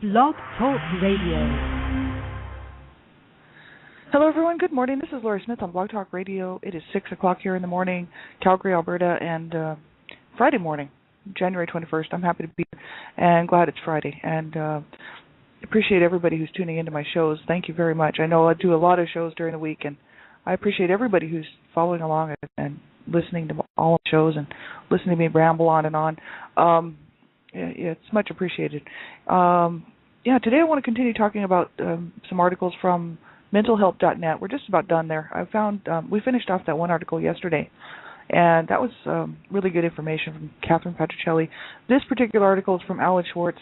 Blog Talk Radio. Hello, everyone. Good morning. This is Laurie Smith on Blog Talk Radio. It is 6 o'clock here in the morning, Calgary, Alberta, and Friday morning, January 21st. I'm happy to be here and glad it's Friday. And appreciate everybody who's tuning into my shows. Thank you very much. I know I do a lot of shows during the week, and I appreciate everybody who's following along and listening to all the shows and listening to me ramble on and on. It's much appreciated. Today I want to continue talking about some articles from mentalhelp.net. We're just about done there. I found we finished off that one article yesterday, and that was really good information from Catherine Patricelli. This particular article is from Alan Schwartz,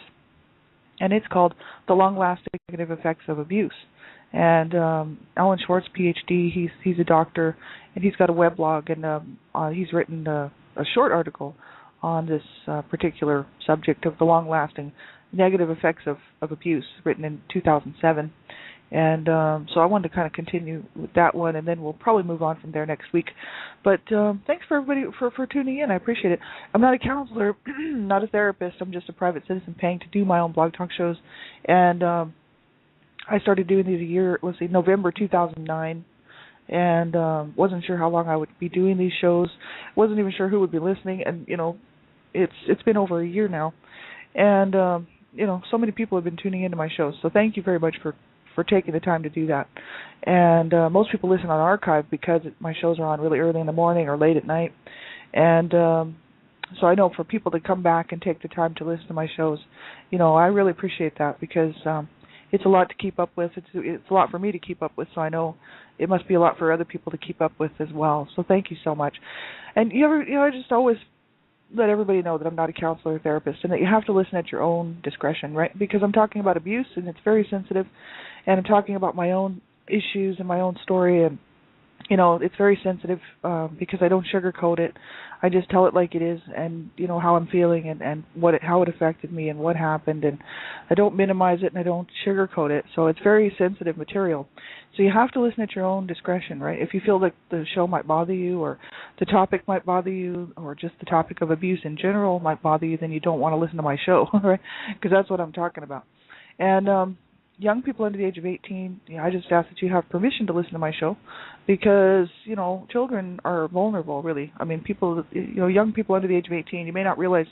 and it's called The Long-Lasting Negative Effects of Abuse. And Alan Schwartz, PhD, he's a doctor, and he's got a weblog, and he's written a short article on this particular subject of the long-lasting negative effects of abuse, written in 2007. And so I wanted to kind of continue with that one, and then we'll probably move on from there next week. But thanks for everybody for tuning in. I appreciate it. I'm not a counselor, not a therapist. I'm just a private citizen paying to do my own blog talk shows. And I started doing these November 2009. And wasn't sure how long I would be doing these shows. Wasn't even sure who would be listening. And, it's been over a year now. And, so many people have been tuning into my shows. So thank you very much for taking the time to do that. And most people listen on archive because my shows are on really early in the morning or late at night. And so I know for people to come back and take the time to listen to my shows, I really appreciate that because it's a lot to keep up with. It's a lot for me to keep up with, so I know it must be a lot for other people to keep up with as well. So thank you so much. And I just always let everybody know that I'm not a counselor or therapist, and that you have to listen at your own discretion, right? Because I'm talking about abuse, and it's very sensitive, and I'm talking about my own issues and my own story, and it's very sensitive because I don't sugarcoat it. I just tell it like it is, and how I'm feeling and how it affected me and what happened, and I don't minimize it and I don't sugarcoat it. So it's very sensitive material. So you have to listen at your own discretion, right? If you feel like the show might bother you, or the topic might bother you, or just the topic of abuse in general might bother you, then you don't want to listen to my show, right? Because that's what I'm talking about. And young people under the age of 18, I just ask that you have permission to listen to my show because, children are vulnerable, really. I mean, young people under the age of 18, you may not realize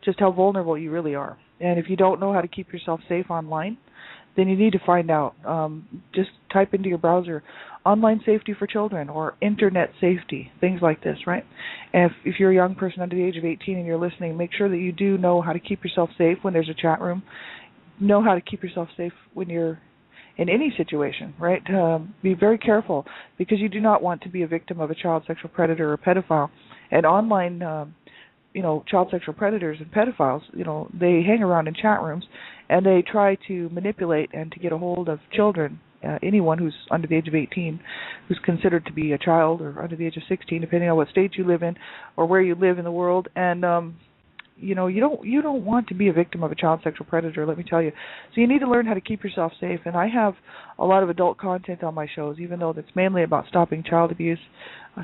just how vulnerable you really are. And if you don't know how to keep yourself safe online, then you need to find out. Just type into your browser, online safety for children or internet safety, things like this, right? And if you're a young person under the age of 18 and you're listening, make sure that you do know how to keep yourself safe when there's a chat room. Know how to keep yourself safe when you're in any situation, right? Be very careful because you do not want to be a victim of a child sexual predator or pedophile. And online, child sexual predators and pedophiles, they hang around in chat rooms and they try to manipulate and to get a hold of children, anyone who's under the age of 18, who's considered to be a child, or under the age of 16, depending on what state you live in or where you live in the world. And you don't want to be a victim of a child sexual predator, let me tell you. So you need to learn how to keep yourself safe. And I have a lot of adult content on my shows, even though that's mainly about stopping child abuse,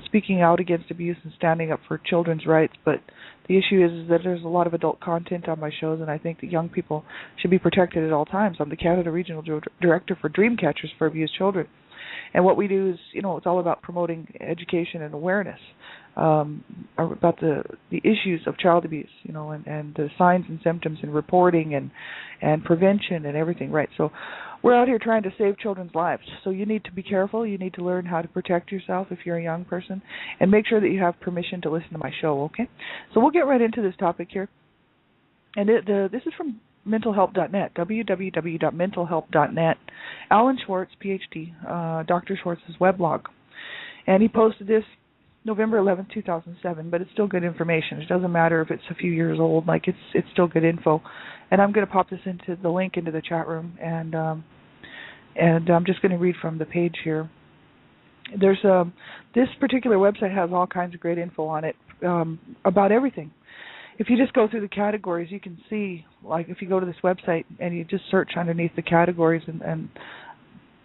speaking out against abuse and standing up for children's rights. But the issue is that there's a lot of adult content on my shows, and I think that young people should be protected at all times. I'm the Canada Regional Director for Dreamcatchers for Abused Children. And what we do is, it's all about promoting education and awareness about the issues of child abuse, and the signs and symptoms and reporting and prevention and everything, right? So we're out here trying to save children's lives. So you need to be careful. You need to learn how to protect yourself if you're a young person, and make sure that you have permission to listen to my show, okay? So we'll get right into this topic here. And this is from mentalhelp.net, www.mentalhelp.net. Alan Schwartz, PhD, Dr. Schwartz's weblog. And he posted this November 11, 2007, but it's still good information. It doesn't matter if it's a few years old, it's still good info. And I'm going to pop this into the link into the chat room, and I'm just going to read from the page here. There's this particular website has all kinds of great info on it about everything. If you just go through the categories, you can see, like if you go to this website and you just search underneath the categories and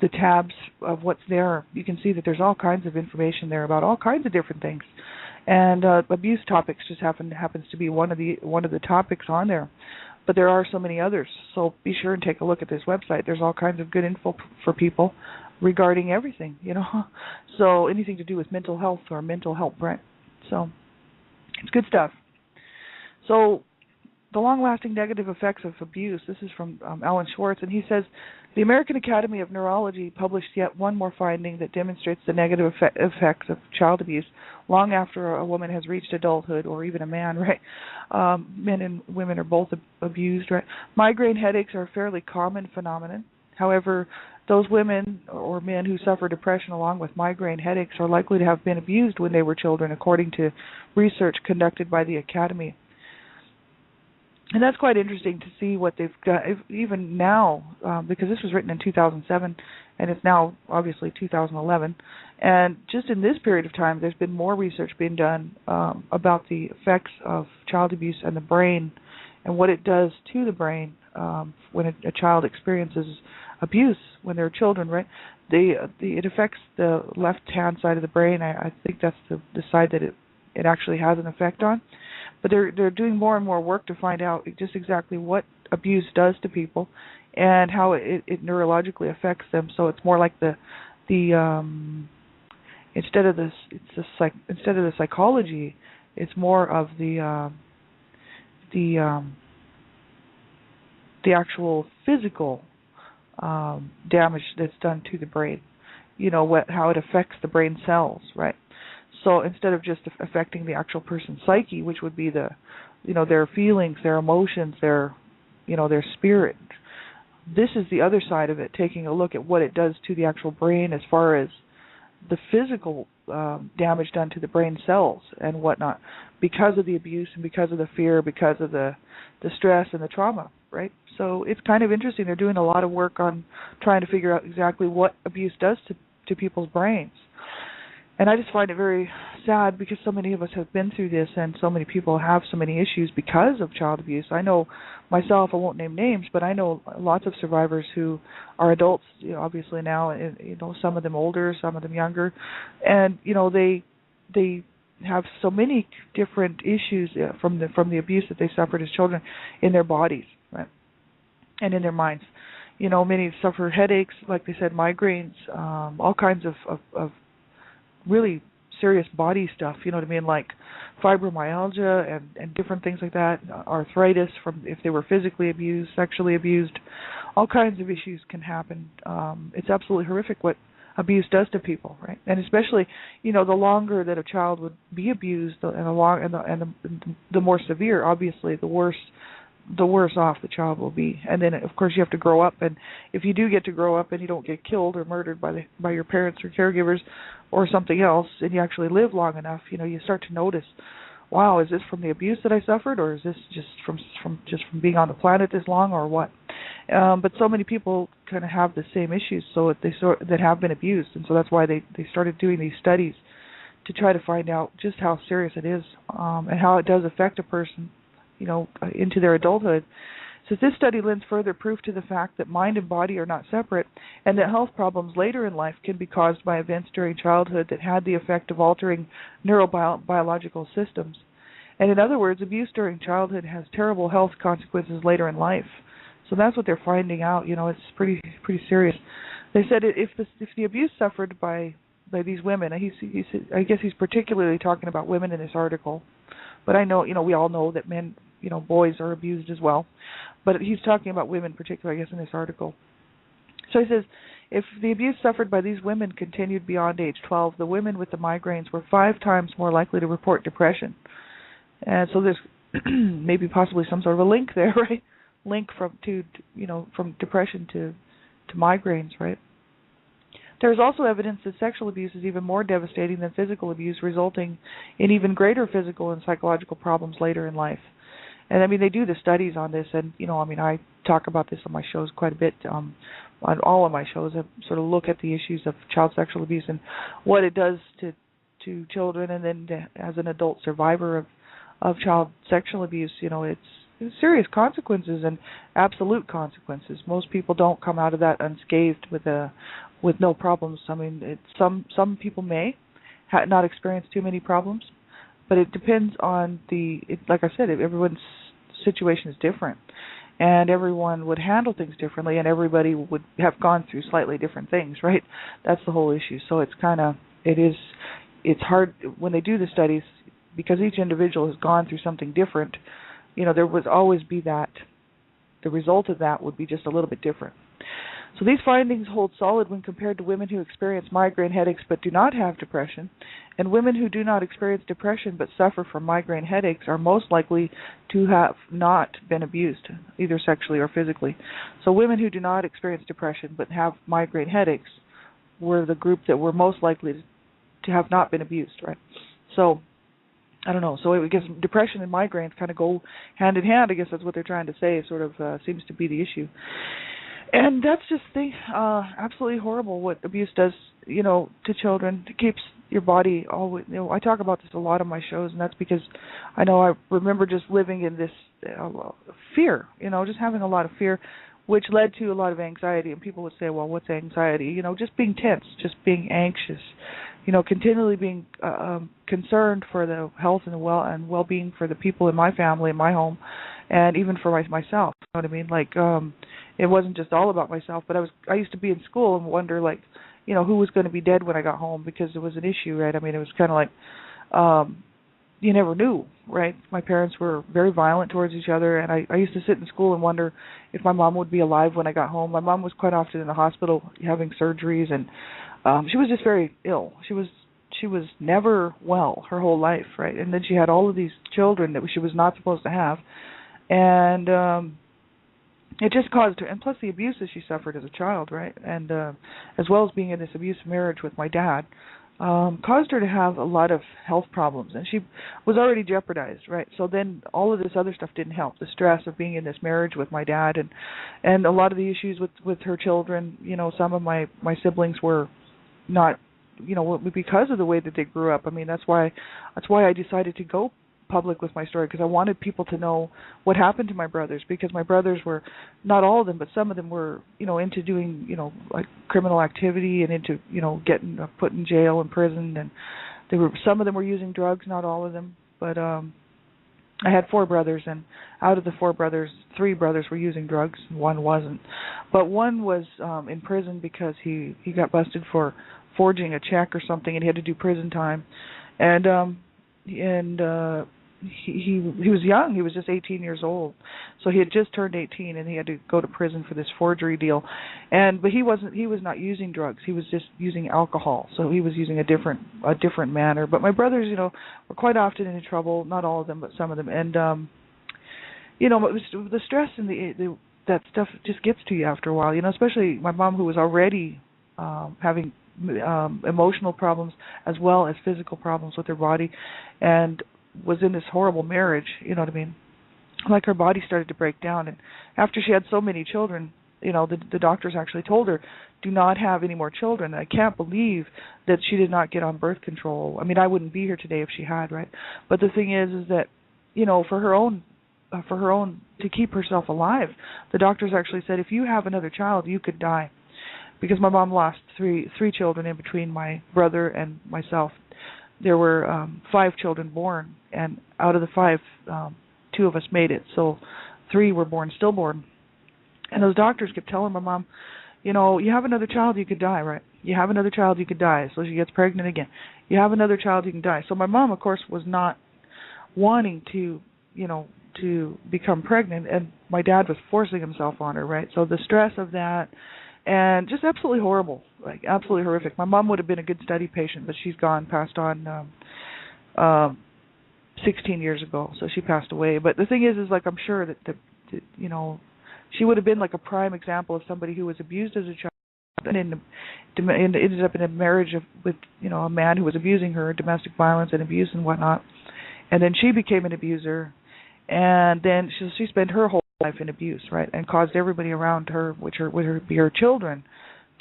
the tabs of what's there, you can see that there's all kinds of information there about all kinds of different things. And abuse topics just happens to be one of the topics on there. but there are so many others. So be sure and take a look at this website. There's all kinds of good info for people regarding everything, So anything to do with mental health or mental help, right? So it's good stuff. So the long-lasting negative effects of abuse, this is from Alan Schwartz, and he says, the American Academy of Neurology published yet one more finding that demonstrates the negative effects of child abuse long after a woman has reached adulthood, or even a man, right? Men and women are both abused, right? Migraine headaches are a fairly common phenomenon. However, those women or men who suffer depression along with migraine headaches are likely to have been abused when they were children, according to research conducted by the Academy. And that's quite interesting to see what they've got, even now, because this was written in 2007, and it's now obviously 2011. And just in this period of time, there's been more research being done about the effects of child abuse and the brain, and what it does to the brain when a child experiences abuse when they're children, right? It affects the left-hand side of the brain. I think that's the side that it actually has an effect on. But they're doing more and more work to find out just exactly what abuse does to people and how it neurologically affects them. So it's more like the instead of the psychology, it's more of the actual physical damage that's done to the brain. How it affects the brain cells, right? So instead of just affecting the actual person's psyche, which would be their feelings, their emotions, their spirit, this is the other side of it, taking a look at what it does to the actual brain as far as the physical damage done to the brain cells and whatnot, because of the abuse and because of the fear, because of the stress and the trauma, right? So it's kind of interesting. They're doing a lot of work on trying to figure out exactly what abuse does to people's brains. And I just find it very sad because so many of us have been through this, and so many people have so many issues because of child abuse. I know myself, I won't name names, but I know lots of survivors who are adults, obviously now, and some of them older, some of them younger, and they have so many different issues from the abuse that they suffered as children in their bodies, right, and in their minds. Many suffer headaches, like they said, migraines, all kinds of really serious body stuff, like fibromyalgia and different things like that, arthritis from if they were physically abused, sexually abused, all kinds of issues can happen. It's absolutely horrific what abuse does to people, right? And especially, the longer that a child would be abused, and the more severe, obviously, the worse off the child will be. And then, of course, you have to grow up, and if you do get to grow up and you don't get killed or murdered by your parents or caregivers or something else, and you actually live long enough, you start to notice, wow, is this from the abuse that I suffered, or is this just from being on the planet this long, or what? But so many people kind of have the same issues, that have been abused, and so that's why they started doing these studies to try to find out just how serious it is, and how it does affect a person into their adulthood. So this study lends further proof to the fact that mind and body are not separate, and that health problems later in life can be caused by events during childhood that had the effect of altering neurobiological systems. And in other words, abuse during childhood has terrible health consequences later in life. So that's what they're finding out. It's pretty serious. They said if the abuse suffered by these women, I guess he's particularly talking about women in this article, but I know, we all know that men, boys are abused as well. But he's talking about women particularly, I guess, in this article. So he says, if the abuse suffered by these women continued beyond age 12, the women with the migraines were 5 times more likely to report depression. And so there's maybe possibly some sort of a link there, right? Link from depression to migraines, right? There is also evidence that sexual abuse is even more devastating than physical abuse, resulting in even greater physical and psychological problems later in life. And they do the studies on this, and I talk about this on my shows quite a bit. On all of my shows, I sort of look at the issues of child sexual abuse and what it does to children, and then as an adult survivor of child sexual abuse, it's serious consequences and absolute consequences. Most people don't come out of that unscathed with no problems. Some people may not experience too many problems, but it depends on like I said, everyone's situation is different, and everyone would handle things differently, and everybody would have gone through slightly different things, right? That's the whole issue. So it's hard when they do the studies, because each individual has gone through something different. There would always be that the result of that would be just a little bit different. So these findings hold solid when compared to women who experience migraine headaches but do not have depression, and women who do not experience depression but suffer from migraine headaches are most likely to have not been abused, either sexually or physically. So women who do not experience depression but have migraine headaches were the group that were most likely to have not been abused, right? So I don't know. So I guess depression and migraines kind of go hand in hand. I guess that's what they're trying to say. It sort of seems to be the issue. And that's just absolutely horrible what abuse does, to children. It keeps your body always. I talk about this a lot on my shows, and that's because I know I remember just living in this fear, just having a lot of fear, which led to a lot of anxiety. And people would say, well, what's anxiety? Just being tense, just being anxious, continually being concerned for the health and well-being for the people in my family, in my home, and even for myself. You know what I mean? Like, it wasn't just all about myself, but I used to be in school and wonder, like, who was going to be dead when I got home, because it was an issue, right? I mean, it was kind of like, you never knew, right? My parents were very violent towards each other, and I used to sit in school and wonder if my mom would be alive when I got home. My mom was quite often in the hospital having surgeries, and she was just very ill. She was never well her whole life, right? And then she had all of these children that she was not supposed to have, and it just caused her, and plus the abuse that she suffered as a child, right? And as well as being in this abusive marriage with my dad, caused her to have a lot of health problems, and she was already jeopardized, right? So then all of this other stuff didn't help. The stress of being in this marriage with my dad, and a lot of the issues with her children. Some of my siblings were not, because of the way that they grew up. I mean, that's why I decided to go public with my story, because I wanted people to know what happened to my brothers, because my brothers were, not all of them, but some of them were, into doing, like criminal activity, and into, getting put in jail and prison, and some of them were using drugs, not all of them, but I had 4 brothers, and out of the 4 brothers, 3 brothers were using drugs, and 1 wasn't. But one was in prison because he got busted for forging a check or something, and he had to do prison time. And he was young. He was just 18 years old. So he had just turned 18, and he had to go to prison for this forgery deal. But he was not using drugs. He was just using alcohol. So he was using a different manner. But my brothers, were quite often in trouble, not all of them, but some of them. And it was the stress and that stuff just gets to you after a while, especially my mom, who was already having emotional problems as well as physical problems with her body, and was in this horrible marriage, you know what I mean? Like, her body started to break down, and after she had so many children, the doctors actually told her, do not have any more children. And I can't believe that she did not get on birth control. I mean, I wouldn't be here today if she had, right? But the thing is that, for her own, to keep herself alive, the doctors actually said, if you have another child, you could die. Because my mom lost three children in between my brother and myself. There were 5 children born, and out of the 5, 2 of us made it. So 3 were born stillborn. And those doctors kept telling my mom, you have another child, you could die, right? You have another child, you could die. So she gets pregnant again. You have another child, you can die. So my mom, of course, was not wanting to become pregnant, and my dad was forcing himself on her, right? So the stress of that, and just absolutely horrible, like absolutely horrific. My mom would have been a good study patient, but she's passed on 16 years ago, so she passed away. But the thing is like, I'm sure that she would have been like a prime example of somebody who was abused as a child and ended up in a marriage with a man who was abusing her, domestic violence and abuse and whatnot. And then she became an abuser, and then she spent her whole life in abuse, right, and caused everybody around her, which would be her children,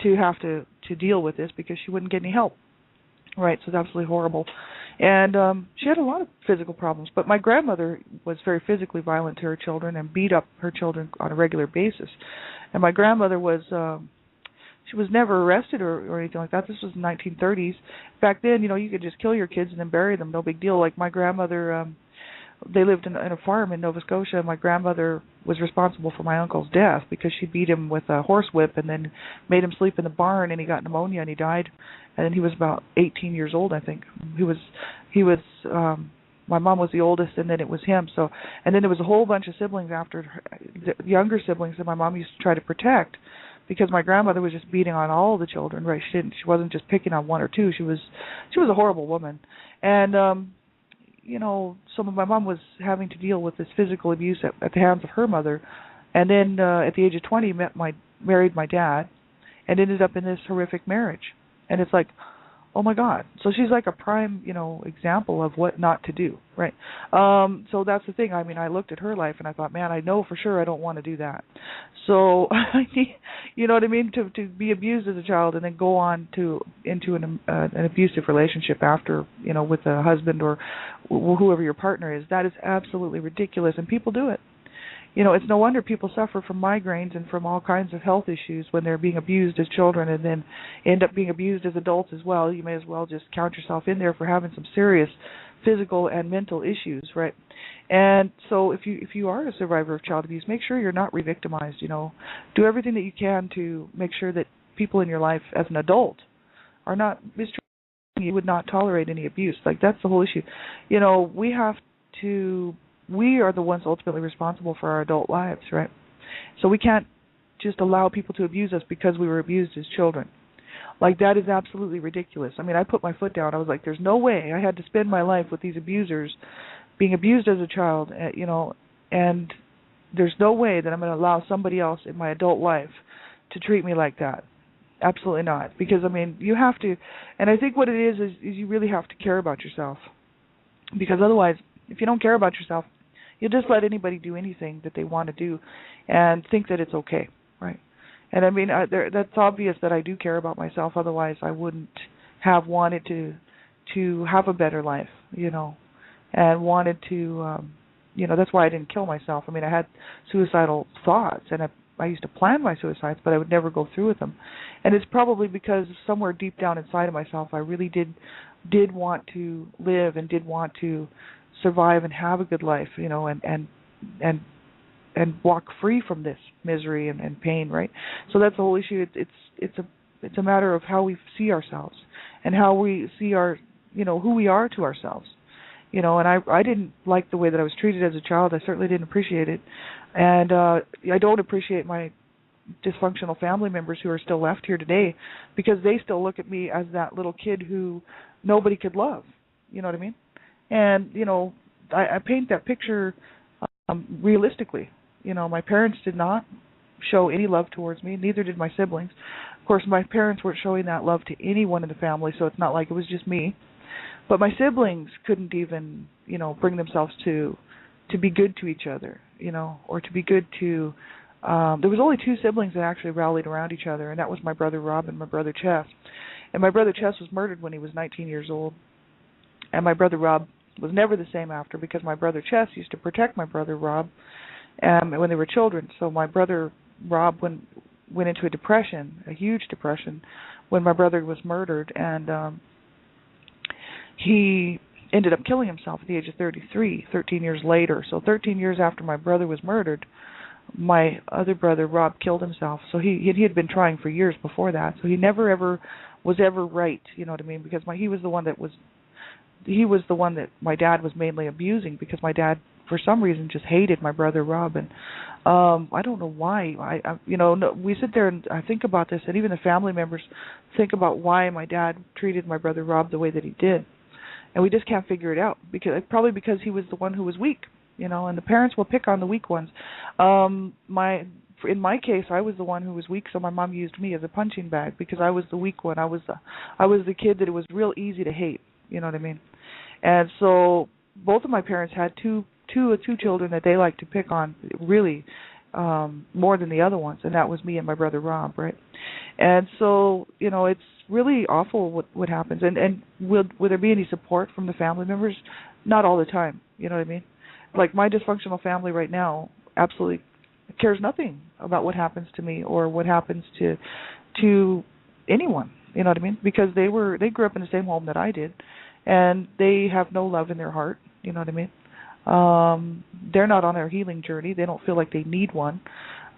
to have to deal with this because she wouldn't get any help, right? So it's absolutely horrible. And she had a lot of physical problems, but my grandmother was very physically violent to her children and beat up her children on a regular basis. And my grandmother was she was never arrested or anything like that. This was the 1930s. Back then, you could just kill your kids and then bury them, no big deal. Like my grandmother they lived in a farm in Nova Scotia, and my grandmother was responsible for my uncle's death because she beat him with a horsewhip and then made him sleep in the barn, and he got pneumonia and he died. And then he was about 18 years old, I think. He was my mom was the oldest, and then it was him. So, and then there was a whole bunch of siblings after her, the younger siblings that my mom used to try to protect, because my grandmother was just beating on all the children. Right? She wasn't just picking on one or two. She was a horrible woman. And so my mom was having to deal with this physical abuse at the hands of her mother, and then at the age of 20 married my dad, and ended up in this horrific marriage. And it's like, oh my God. So she's like a prime, example of what not to do, right? So that's the thing. I mean, I looked at her life and I thought, man, I know for sure I don't want to do that. So, you know what I mean? To be abused as a child and then go on into an abusive relationship after, with a husband or whoever your partner is, that is absolutely ridiculous, and people do it. It's no wonder people suffer from migraines and from all kinds of health issues when they're being abused as children and then end up being abused as adults as well. You may as well just count yourself in there for having some serious physical and mental issues, right? And so if you are a survivor of child abuse, make sure you're not re-victimized, Do everything that you can to make sure that people in your life as an adult are not mistreating you. You would not tolerate any abuse. Like, that's the whole issue. We are the ones ultimately responsible for our adult lives, right? So we can't just allow people to abuse us because we were abused as children. Like, that is absolutely ridiculous. I mean, I put my foot down. I was like, there's no way I had to spend my life with these abusers, being abused as a child, and there's no way that I'm going to allow somebody else in my adult life to treat me like that. Absolutely not. Because, I mean, you have to, and I think what it is you really have to care about yourself. Because otherwise, if you don't care about yourself, you'll just let anybody do anything that they want to do and think that it's okay, right? And I mean, that's obvious that I do care about myself. Otherwise, I wouldn't have wanted to have a better life, and wanted to, that's why I didn't kill myself. I mean, I had suicidal thoughts, and I used to plan my suicides, but I would never go through with them. And it's probably because somewhere deep down inside of myself, I really did want to live and did want to survive and have a good life, and walk free from this misery and pain, right? So that's the whole issue. It's a matter of how we see ourselves and how we see who we are to ourselves, and I didn't like the way that I was treated as a child. I certainly didn't appreciate it, and I don't appreciate my dysfunctional family members who are still left here today, because they still look at me as that little kid who nobody could love. You know what I mean? And, I paint that picture realistically. My parents did not show any love towards me, neither did my siblings. Of course, my parents weren't showing that love to anyone in the family, so it's not like it was just me. But my siblings couldn't even, bring themselves to be good to each other, or to be good to... there was only two siblings that actually rallied around each other, and that was my brother Rob and my brother Chess. And my brother Chess was murdered when he was 19 years old. And my brother Rob was never the same after, because my brother Chess used to protect my brother Rob when they were children. So my brother Rob went into a huge depression, when my brother was murdered, and he ended up killing himself at the age of 33, 13 years later. So 13 years after my brother was murdered, my other brother Rob killed himself. So he had been trying for years before that. So he never ever was ever right, you know what I mean? Because he was the one that my dad was mainly abusing, because my dad, for some reason, just hated my brother Rob, and I don't know why. We sit there and I think about this, and even the family members think about why my dad treated my brother Rob the way that he did, and we just can't figure it out. Probably because he was the one who was weak, and the parents will pick on the weak ones. In my case, I was the one who was weak, so my mom used me as a punching bag, because I was the weak one. I was the kid that it was real easy to hate. You know what I mean? And so both of my parents had two children that they liked to pick on, really, more than the other ones, and that was me and my brother Rob, right? And so, it's really awful what happens. And will there be any support from the family members? Not all the time. You know what I mean? Like, my dysfunctional family right now absolutely cares nothing about what happens to me or what happens to anyone. You know what I mean? Because they grew up in the same home that I did, and they have no love in their heart. You know what I mean? They're not on their healing journey. They don't feel like they need one.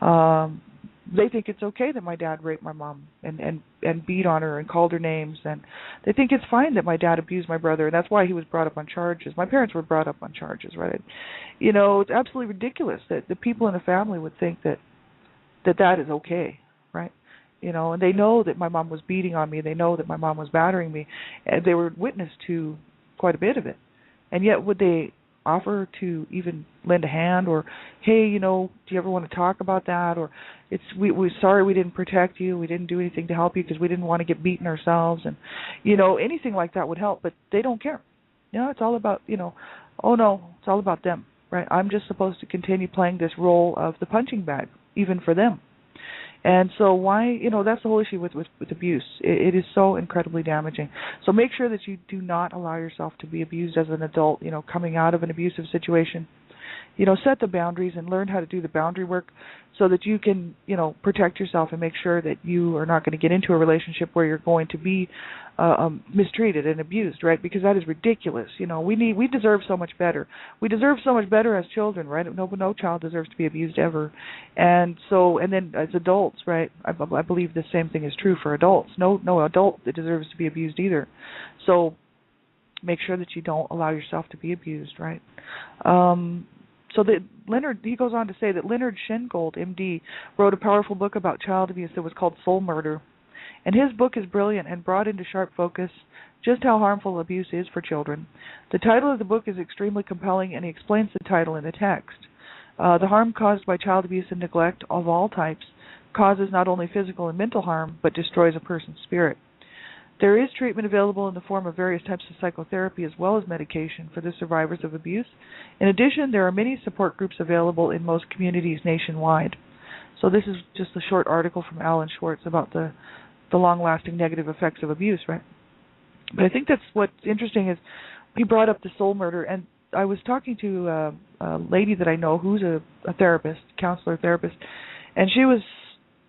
Um, they think it's okay that my dad raped my mom and beat on her and called her names, and they think it's fine that my dad abused my brother, and that's why he was brought up on charges. My parents were brought up on charges, right? It's absolutely ridiculous that the people in the family would think that is okay, right? And they know that my mom was beating on me. They know that my mom was battering me, and they were witness to quite a bit of it. And yet, would they offer to even lend a hand, or, hey, do you ever want to talk about that? Or we're sorry we didn't protect you. We didn't do anything to help you because we didn't want to get beaten ourselves, and anything like that would help. But they don't care. It's all about oh no, it's all about them, right? I'm just supposed to continue playing this role of the punching bag, even for them. And so why, that's the whole issue with abuse. It is so incredibly damaging. So make sure that you do not allow yourself to be abused as an adult, coming out of an abusive situation. Set the boundaries and learn how to do the boundary work so that you can, protect yourself and make sure that you are not going to get into a relationship where you're going to be mistreated and abused, right? Because that is ridiculous. We deserve so much better. We deserve so much better as children, right? No child deserves to be abused ever. And then as adults, right? I believe the same thing is true for adults. No adult that deserves to be abused either. So make sure that you don't allow yourself to be abused, right? So that he goes on to say that Leonard Shingold, MD, wrote a powerful book about child abuse that was called Soul Murder. And his book is brilliant and brought into sharp focus just how harmful abuse is for children. The title of the book is extremely compelling, and he explains the title in the text. The harm caused by child abuse and neglect of all types causes not only physical and mental harm, but destroys a person's spirit. There is treatment available in the form of various types of psychotherapy as well as medication for the survivors of abuse. In addition, there are many support groups available in most communities nationwide. So this is just a short article from Alan Schwartz about the long-lasting negative effects of abuse, right? But I think that's what's interesting is he brought up the soul murder, and I was talking to a lady that I know who's a therapist, counselor therapist, and she was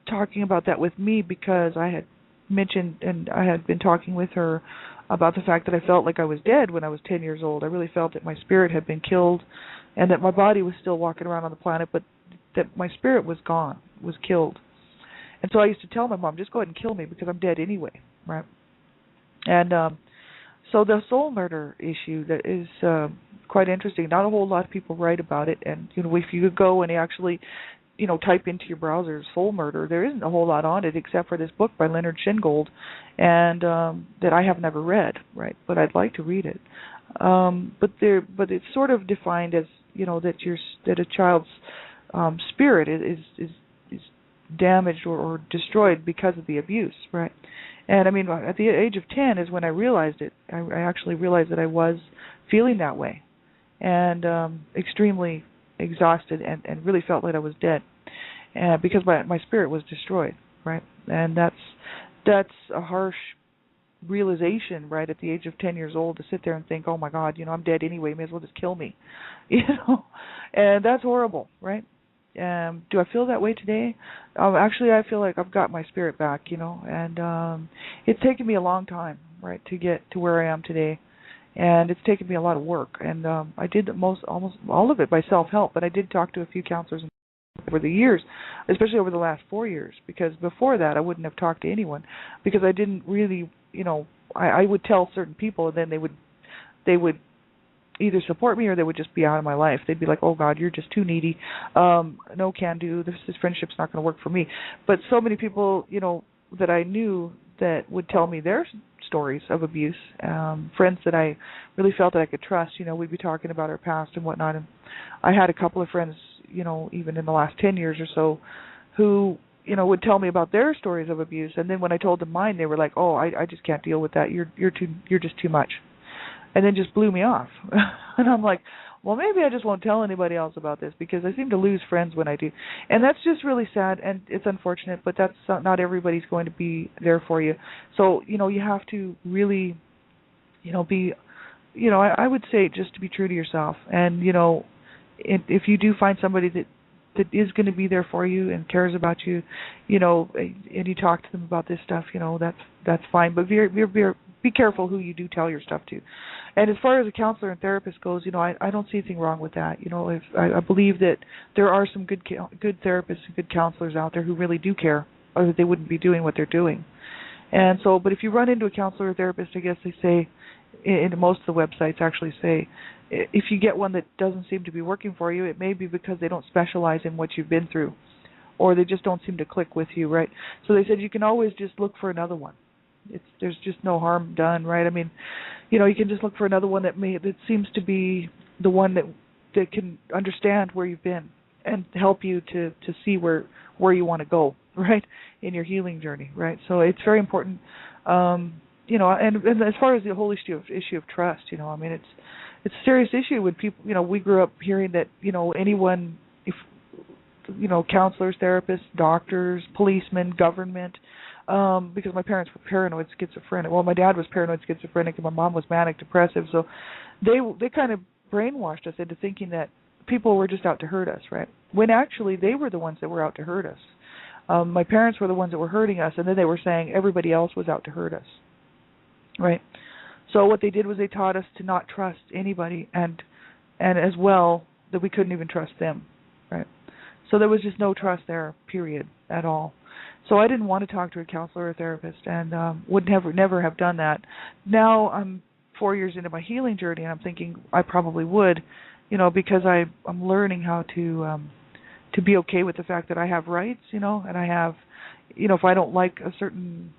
talking about that with me because I had mentioned, and I had been talking with her about the fact that I felt like I was dead when I was 10 years old. I really felt that my spirit had been killed and that my body was still walking around on the planet, but that my spirit was gone, was killed. And so I used to tell my mom, just go ahead and kill me because I'm dead anyway, right? And so the soul murder issue that is quite interesting. Not a whole lot of people write about it, and if you could go and actually type into your browser soul murder, there isn't a whole lot on it except for this book by Leonard Shingold, and that I have never read, right? But I'd like to read it. But it's sort of defined as that a child's spirit is damaged or destroyed because of the abuse, right? And I mean, at the age of 10 is when I realized it. I actually realized that I was feeling that way, and extremely exhausted and really felt like I was dead, because my spirit was destroyed, right? And that's a harsh realization, right, at the age of 10 years old, to sit there and think, oh my God, I'm dead anyway, may as well just kill me, and that's horrible, right? Do I feel that way today? Actually, I feel like I've got my spirit back, and it's taken me a long time, right, to get to where I am today. And it's taken me a lot of work, and I did almost all of it by self-help, but I did talk to a few counselors over the years, especially over the last 4 years, because before that I wouldn't have talked to anyone, because I didn't really, I would tell certain people, and then they would either support me or they would just be out of my life. They'd be like, oh God, you're just too needy, no can do, this friendship's not going to work for me. But so many people, that I knew that would tell me their stories of abuse, friends that I really felt that I could trust, we'd be talking about our past and whatnot. And I had a couple of friends, even in the last 10 years or so, who, would tell me about their stories of abuse. And then when I told them mine, they were like, oh, I just can't deal with that. You're just too much. And then just blew me off. And I'm like, well, maybe I just won't tell anybody else about this, because I seem to lose friends when I do. And that's just really sad, and it's unfortunate, but that's not everybody's going to be there for you. So, you have to really, be, I would say just to be true to yourself. And, if you do find somebody that is going to be there for you and cares about you, and you talk to them about this stuff, that's fine. But be careful who you do tell your stuff to. And as far as a counselor and therapist goes, I don't see anything wrong with that. If I believe that there are some good therapists and good counselors out there who really do care, or that they wouldn't be doing what they're doing. And so, but if you run into a counselor or therapist, I guess they say, in most of the websites actually say, if you get one that doesn't seem to be working for you, it may be because they don't specialize in what you've been through, or they just don't seem to click with you, right? So they said you can always just look for another one. There's just no harm done, right? I mean, you can just look for another one that seems to be the one that can understand where you've been and help you to see where you want to go, right, in your healing journey, right? So it's very important, and as far as the whole issue of trust, I mean, it's a serious issue when people, we grew up hearing that, anyone, if counselors, therapists, doctors, policemen, government, because my parents were paranoid schizophrenic. Well, my dad was paranoid schizophrenic and my mom was manic depressive, so they kind of brainwashed us into thinking that people were just out to hurt us, right? When actually they were the ones that were out to hurt us. My parents were the ones that were hurting us, and then they were saying everybody else was out to hurt us, right? So what they did was they taught us to not trust anybody, and as well that we couldn't even trust them, right? So there was just no trust there, period, at all. So I didn't want to talk to a counselor or therapist, and would never have done that. Now I'm 4 years into my healing journey, and I'm thinking I probably would, because I'm learning how to be okay with the fact that I have rights, and I have, if I don't like a certain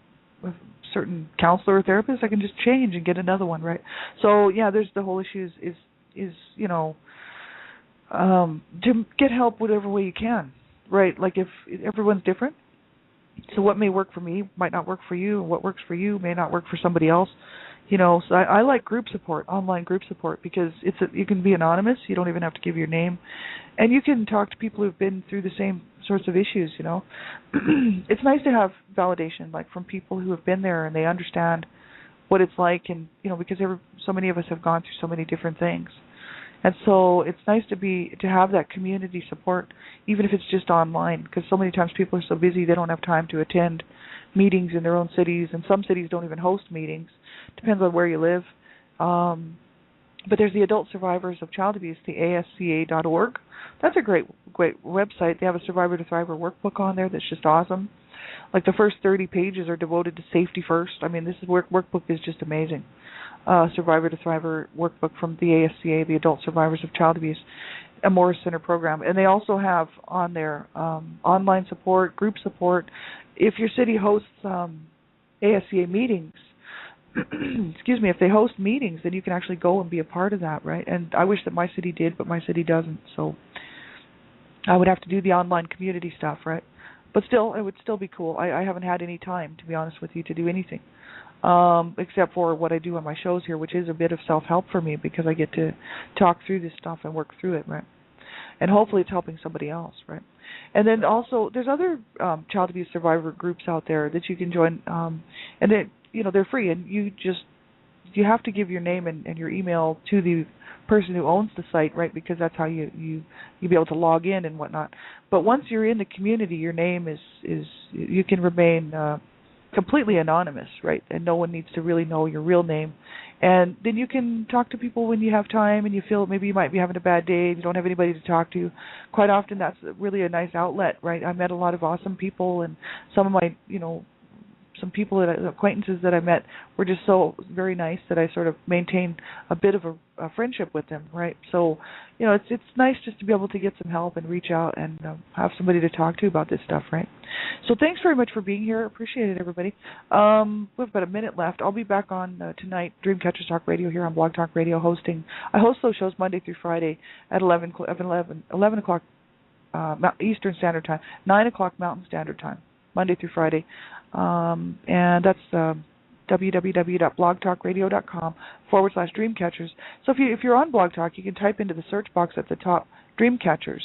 counselor or therapist, I can just change and get another one, right? So yeah, there's the whole issue is to get help whatever way you can, right? Like if everyone's different. So what may work for me might not work for you, and what works for you may not work for somebody else. So I like group support, online group support, because you can be anonymous. You don't even have to give your name, and you can talk to people who've been through the same sorts of issues. It's nice to have validation, like from people who have been there and they understand what it's like, and because so many of us have gone through so many different things. And so it's nice to have that community support, even if it's just online, because so many times people are so busy they don't have time to attend meetings in their own cities, and some cities don't even host meetings. Depends on where you live. But there's the Adult Survivors of Child Abuse, the ASCA.org. That's a great website. They have a Survivor to Thriver workbook on there that's just awesome. Like the first 30 pages are devoted to safety first. I mean, this workbook is just amazing. Survivor to Thriver workbook from the ASCA, the Adult Survivors of Child Abuse, a Morris Center program. And they also have on there online support, group support. If your city hosts ASCA meetings, excuse me, if they host meetings, then you can actually go and be a part of that, right? And I wish that my city did, but my city doesn't. So I would have to do the online community stuff, right? But still, it would still be cool. I haven't had any time, to be honest with you, to do anything. Except for what I do on my shows here, which is a bit of self-help for me, because I get to talk through this stuff and work through it, right? And hopefully it's helping somebody else, right? And then also, there's other child abuse survivor groups out there that you can join, and they're free, and you have to give your name and your email to the person who owns the site, right? Because that's how you be able to log in and whatnot. But once you're in the community, your name is you can remain completely anonymous, right? And no one needs to really know your real name. And then you can talk to people when you have time and you feel maybe you might be having a bad day and you don't have anybody to talk to. Quite often that's really a nice outlet, right? I met a lot of awesome people, and some of my, some people acquaintances that I met were just so very nice that I sort of maintained a bit of a friendship with them, right? So, it's nice just to be able to get some help and reach out and have somebody to talk to about this stuff, right? So thanks very much for being here. Appreciate it, everybody. We have about a minute left. I'll be back on tonight, Dreamcatchers Talk Radio here on Blog Talk Radio hosting. I host those shows Monday through Friday at 11 o'clock Eastern Standard Time, 9 o'clock Mountain Standard Time, Monday through Friday. And that's www.blogtalkradio.com/Dreamcatchers. So if you're on Blog Talk, you can type into the search box at the top Dreamcatchers,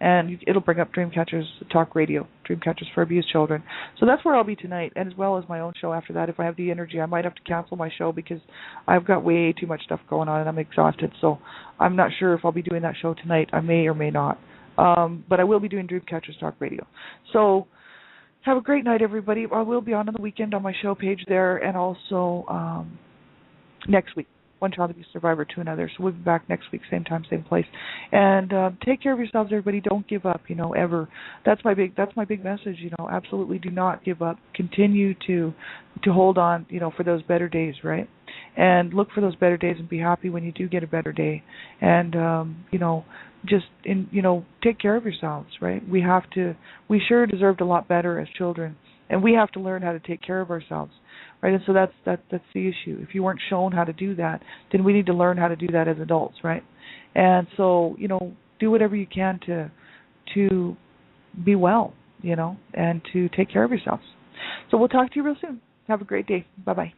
and it'll bring up Dreamcatchers Talk Radio, Dreamcatchers for Abused Children. So that's where I'll be tonight, and as well as my own show after that. If I have the energy, I might have to cancel my show because I've got way too much stuff going on and I'm exhausted. So I'm not sure if I'll be doing that show tonight. I may or may not. But I will be doing Dreamcatchers Talk Radio. So Have a great night, everybody. I will be on the weekend on my show page there, and also next week. One child abuse survivor to another. So we'll be back next week, same time, same place. And take care of yourselves, everybody. Don't give up. Ever. That's my big message. Absolutely do not give up. Continue to hold on. For those better days, right? And look for those better days and be happy when you do get a better day. And take care of yourselves, right? We sure deserved a lot better as children, and we have to learn how to take care of ourselves, right? And so that's the issue. If you weren't shown how to do that, then we need to learn how to do that as adults, right? And so, do whatever you can to be well, and to take care of yourselves. So we'll talk to you real soon. Have a great day. Bye-bye.